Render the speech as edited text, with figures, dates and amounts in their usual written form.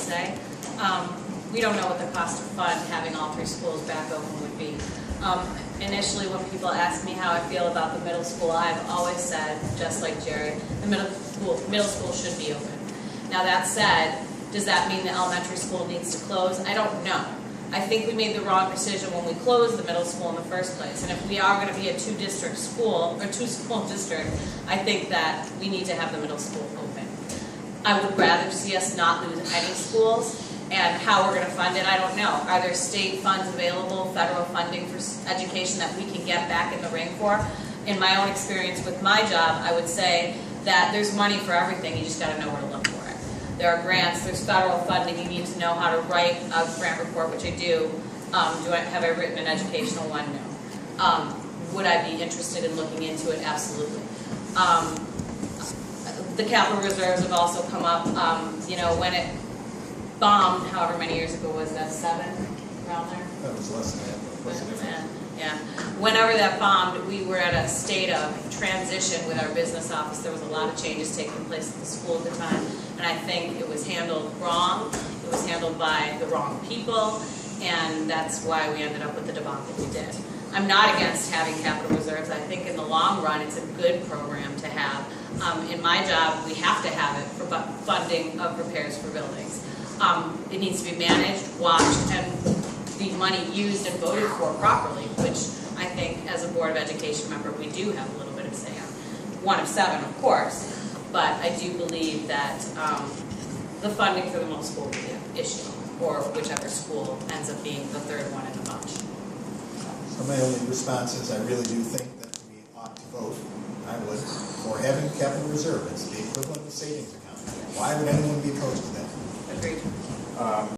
say. We don't know what the cost of fund having all 3 schools back open would be. Initially, when people ask me how I feel about the middle school, I've always said, just like Jerry, the middle school should be open. Now that said, does that mean the elementary school needs to close? I don't know. I think we made the wrong decision when we closed the middle school in the first place. And if we are going to be a 2-district school, or 2-school district, I think that we need to have the middle school open. I would rather see us not lose any schools. And how we're going to fund it, I don't know. Are there state funds available, federal funding for education that we can get back in the ring for? In my own experience with my job, I would say that there's money for everything. You just got to know where to look for it. There are grants, there's federal funding. You need to know how to write a grant report, which I do. Have I written an educational one? No. Would I be interested in looking into it? Absolutely. The capital reserves have also come up. When it bombed, however many years ago was that, 7, around there? That was less than that. Yeah. Whenever that bombed, we were at a state of transition with our business office. There was a lot of changes taking place at the school at the time, and I think it was handled wrong. It was handled by the wrong people, and that's why we ended up with the debacle we did. I'm not against having capital reserves. I think in the long run, it's a good program to have. In my job, we have to have it for funding of repairs for buildings. It needs to be managed, watched, and the money used and voted for properly, which I think as a Board of Education member we do have a little bit of say on. 1 of 7, of course, but I do believe that the funding for the middle school will be an issue, or whichever school ends up being the 3rd one in the bunch. So my only response is I really do think that we ought to vote, I would, for having capital reserve. It's the equivalent of savings account. Why would anyone be opposed to that? Agreed.